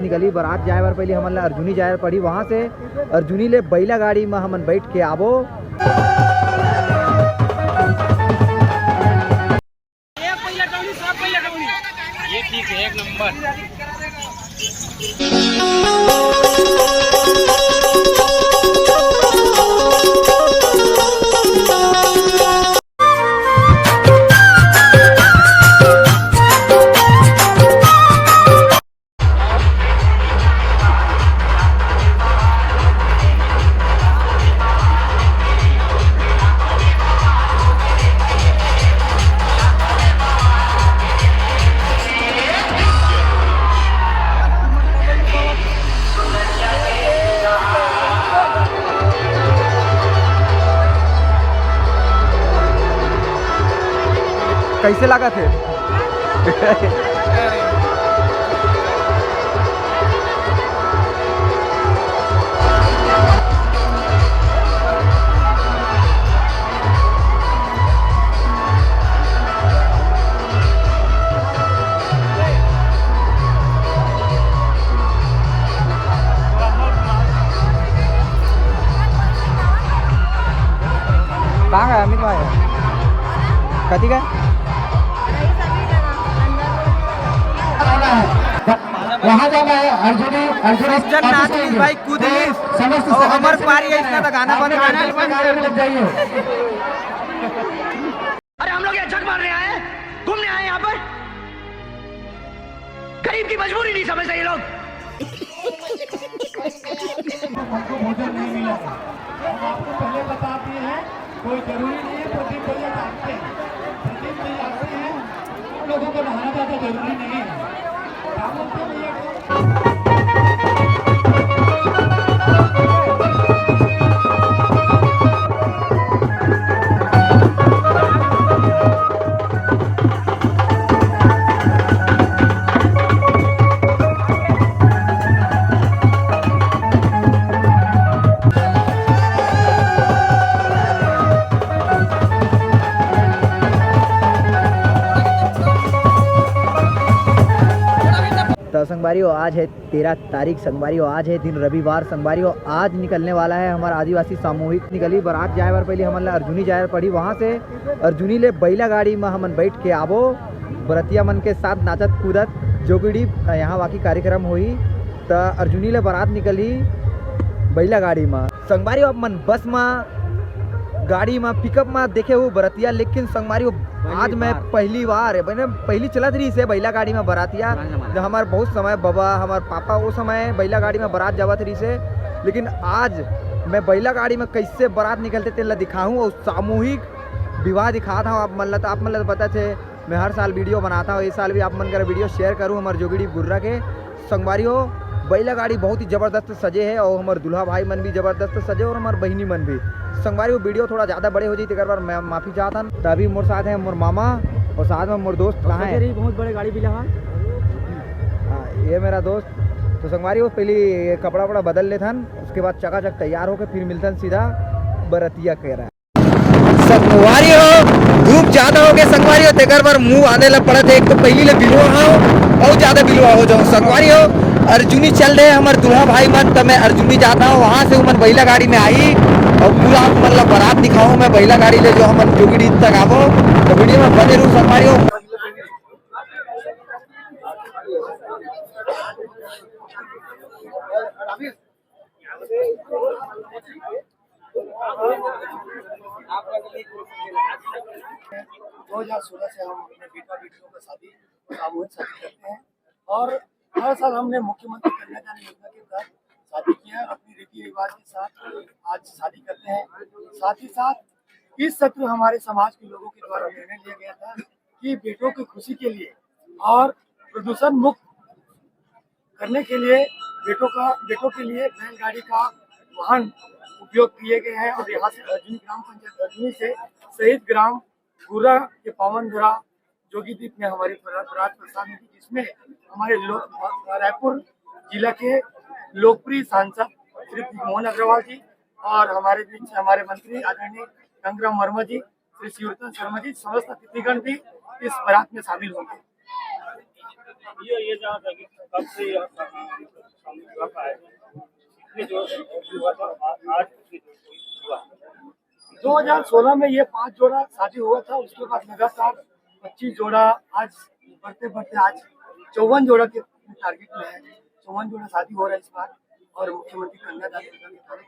निकली बारात जाए बार पहले हमन ला अर्जुनी जाए पड़ी, वहाँ से अर्जुनी ले बैला गाड़ी में हमन बैठ के आबो। ये ठीक है, एक नंबर। कैसे लगा थे? कहाँ गया अमित भाई? कथी का वहाँ जाना है अर्जुनी नाच भाई कूद और हमार पारी इतना तो गाना बंद लग जाइए। अरे हम लोग यहाँ जग मारने आए हैं, घूमने आए यहाँ पर। गरीब की मजबूरी नहीं समझते ये लोग। हमको भोजन नहीं मिला, हम आपको पहले बता दिए हैं, कोई जरूरी नहीं है। प्रदीप भैया जानते हैं, प्रदीप भैया जानते हैं, हम लोगों को नहाना ज्यादा जरूरी नहीं है। तो संगवारियों आज है 13 तारीख संगवारियों, आज है दिन रविवार संगवारियों। आज निकलने वाला है हमारा आदिवासी सामूहिक निकली बारात जाए बार पहले हमन ला अर्जुनी जाए पड़ी, वहाँ से अर्जुनी ले बैला गाड़ी में हमन बैठ के आबो। बरतिया मन के साथ नाचत कूदत जोगिड़ी यहाँ बाकी कार्यक्रम हुई। तो अर्जुनी ले बारात निकली बैला गाड़ी में संगवारियों। अब मन बस में गाड़ी में पिकअप में देखे हो बरतिया, लेकिन संगवारियों आज मैं पहली बार है मैंने पहली चलत रही से बैला गाड़ी में बरातिया। जब हमारे बहुत समय बाबा हमारे पापा वो समय बैला गाड़ी में बारात जावत रही से, लेकिन आज मैं बैला गाड़ी में कैसे बारात निकलते तेला दिखाऊं और सामूहिक विवाह दिखा था आप मतलब। तो आप मतलब पता थे मैं हर साल वीडियो बनाता हूँ, इस साल भी आप मन कर वीडियो शेयर करूँ हमारे जोगिड़ी गुर्रा के। संगवारियों बैला गाड़ी बहुत ही ज़बरदस्त सजे है और हमारे दुल्हा भाई मन भी ज़बरदस्त सजे और हमारे बहनी मन भी। संगवारी वो वीडियो थोड़ा ज़्यादा बड़े हो जाती, एक बार मैं माफ़ी चाहता। तभी मोर साथ है मोर मामा और साथ में मोर दोस्त कहाँ है, बहुत बड़े गाड़ी भी लगा। ये मेरा दोस्त। तो संगवारी वो पहले कपड़ा वपड़ा बदल लेथन, उसके बाद चकाचक तैयार होकर फिर मिलतन सीधा बरतिया कह रहा है। संगवारी हो धूप ज़्यादा हो गया संगवारी हो, तेकर बार मुँह आने लग पड़ा थे। एक तो पहली ले बिलवा हो बहुत ज़्यादा बिलवा हो जाऊँ। संगवारी हो अर्जुनी चल रहे हमारे दुल्हा भाई मन, तो मैं अर्जुनी जाता हूँ, वहाँ से उमन बैला गाड़ी में आई और पूरा मतलब बारात दिखाऊँ मैं बैला गाड़ी ले जो हम जोगिड़ी तक आवो। तो वीडियो में बने रहूँ संगवारी हो। से हम अपने बेटा बेटियों का सामूहिक शादी करते हैं और हर साल हमने मुख्यमंत्री कन्यादान योजना के तहत शादी किया है। अपनी रीति रिवाज के साथ आज शादी करते हैं। साथ ही साथ इस सत्र हमारे समाज के लोगों के द्वारा निर्णय लिया गया था कि बेटों की खुशी के लिए और प्रदूषण मुक्त करने के लिए बेटों के लिए बैलगाड़ी का वाहन उपयोग किए गए हैं। और यहाँ से अर्जुनी ग्राम पंचायत अर्जुनी से शहीद ग्राम गुर्रा के पावन धरा जोगीदीप में हमारी बारात प्रस्थान हुई, जिसमें हमारे रायपुर जिला के लोकप्रिय सांसद श्री मोहन अग्रवाल जी और हमारे बीच हमारे मंत्री आदरणीय गंगराम वर्मा जी, श्री शिवरतन शर्मा जी, समस्त अतिथिगण भी इस बारात में शामिल होंगे। ये जहाँ तक कि कब से सामूहिक आए इतने जो हुआ था आज हुआ 2016 में ये 5 जोड़ा शादी हुआ था, उसके बाद लगातार 25 जोड़ा, आज बढ़ते बढ़ते आज 54 जोड़ा के टारगेट में है। 54 जोड़ा शादी हो रहा है इस बार, और मुख्यमंत्री कन्यादान योजना के तहत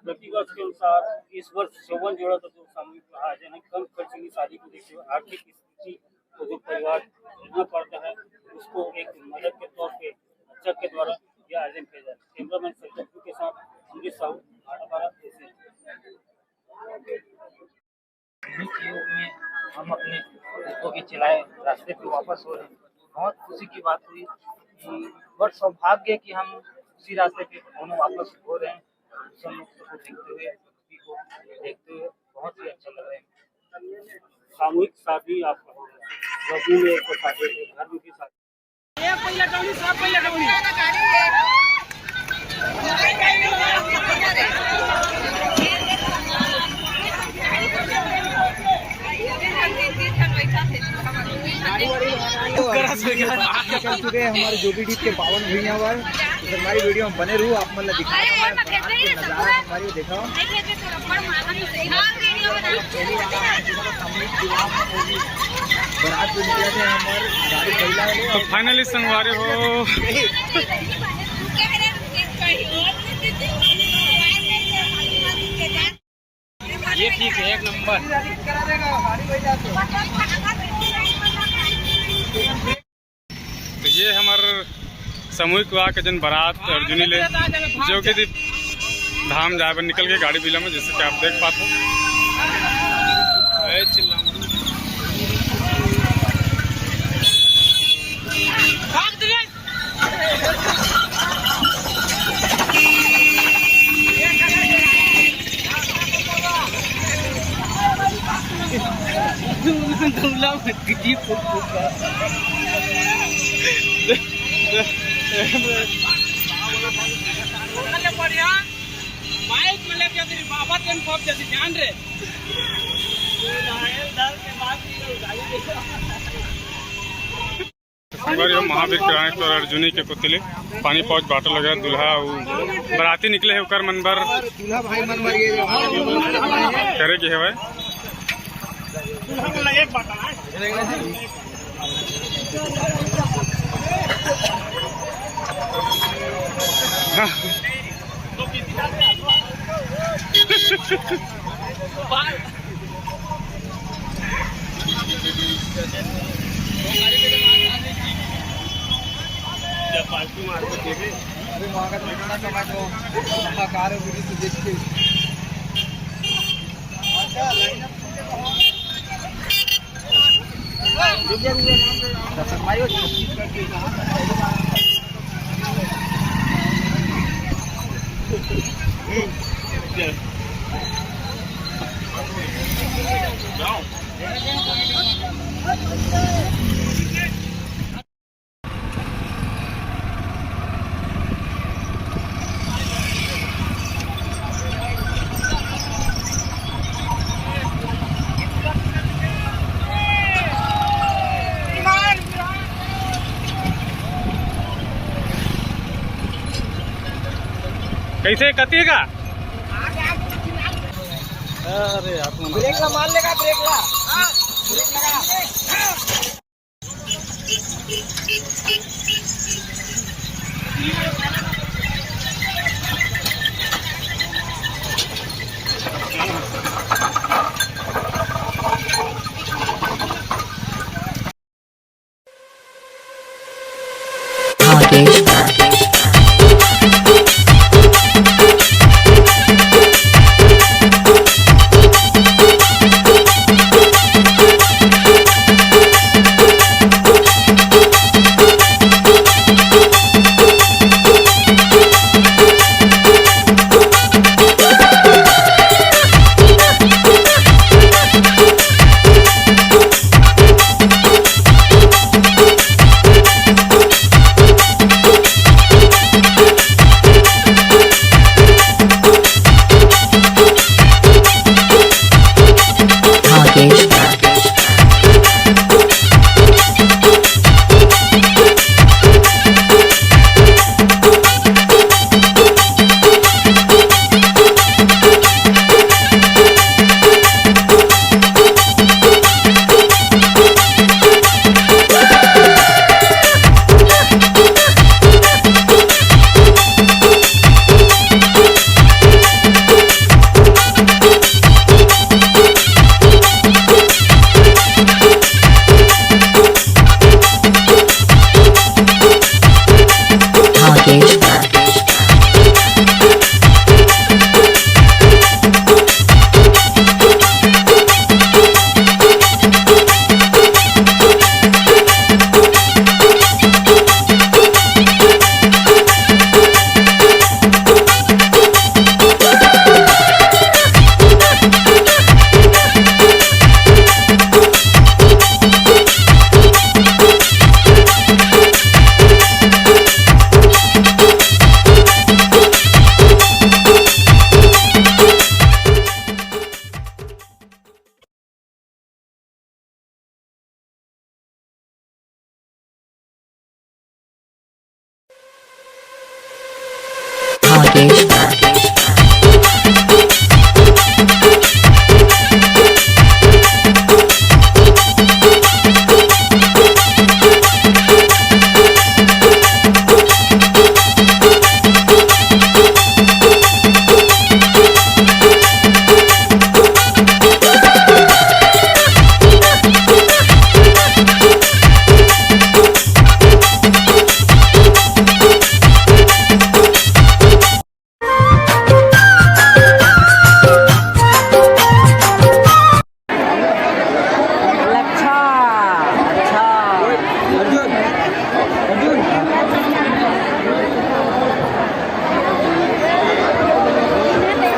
प्रतिवर्ष के अनुसार इस वर्ष 54 जोड़ा का जो सामूहिक आयोजन है, कम खर्च की शादी को देखते हुए आर्थिक स्थिति को जो परिवार झेलना पड़ता है उसको एक मदद के तौर पे चक के द्वारा यह आयोजन किया जाता है। कैमरामैन सज्जन के साथ अमृत साहू भारत ऐसे युग में हम अपने दोस्तों के चलाए रास्ते पे वापस हो रहे हैं। बहुत खुशी की बात हुई कि बहुत सौभाग्य कि हम उसी रास्ते पे दोनों वापस हो रहे हैं। सब लोग को देखते हुए बहुत ही अच्छा लग रहा है। सामूहिक शादी आपका रबी में एक शादी घर में भी शादी चल चुके हैं हमारे जो भी के पावन भूइयां पर। तो हमारी वीडियो में बने रहूँ, आप मतलब दिखाओ हमारी दिखाओ। बारात जो निकले थे हमारे गाड़ी पहला तो फाइनली संगवारी हो ये ठीक है, एक नंबर। तो ये हमारे सामूहिक विवाह के जन बारात अर्जुनी ले जो कि धाम जाए पर निकल के गाड़ी बिला में, जैसे कि आप देख पाते हो। महावीर किराने स्टोर अर्जुनी के पुतले पानी पहुँच बाटल लगा दूल्हा बराती निकले है उकर मनबर दूल्हा भाई मनबर करे की है भाई अरे वहाँ का समय तो कार से देख के कैसे कतिएगा? अरे ब्रेक ला मार लेगा, ब्रेक ला ब्रेक लगा। Rakesh.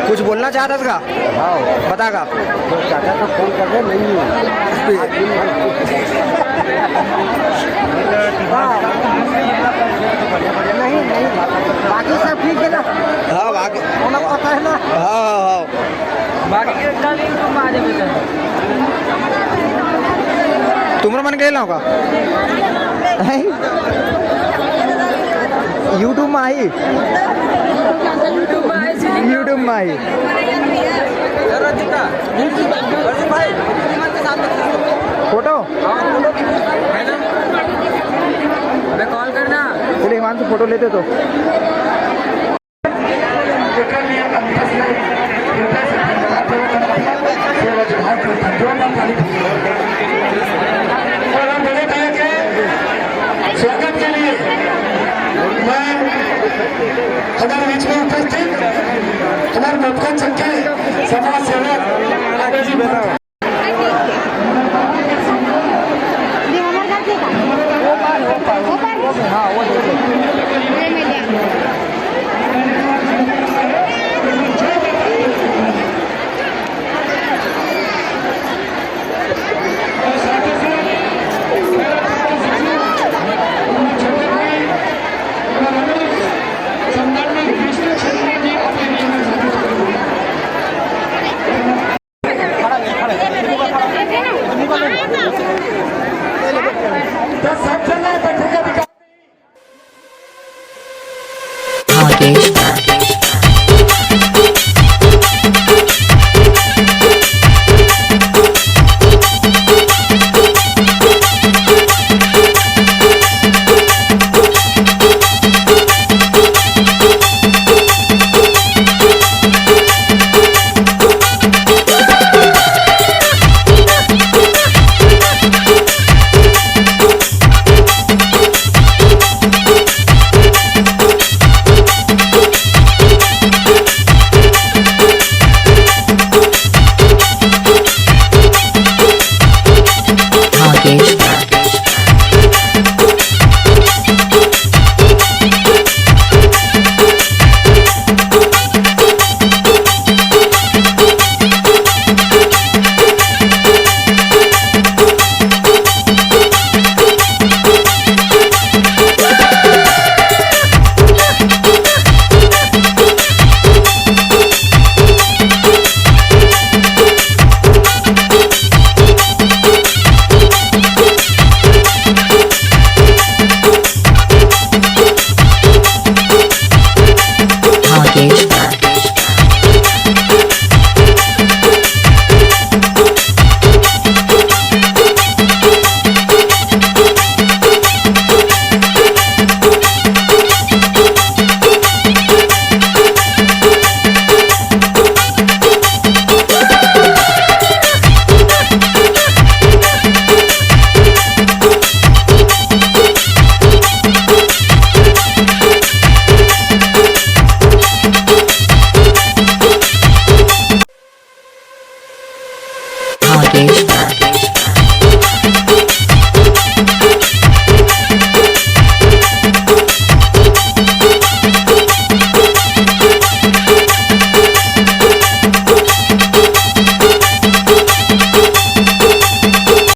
कुछ बोलना चाहता था बता का चाचा को फोन कर रहे नहीं नहीं नहीं बाकी सब ठीक है ना। हाँ बाकी पता है ना। हाँ तुमरा मन गेला का यूट्यूब में आई यूट्यूब में आई फोटो कॉल करना बोले हिमांशु फोटो लेते तो स्वागत के लिए मैं हमारे बीच में उपस्थित हमारे मधुकर चक्के समाज सेवक जी बताओ Rakesh.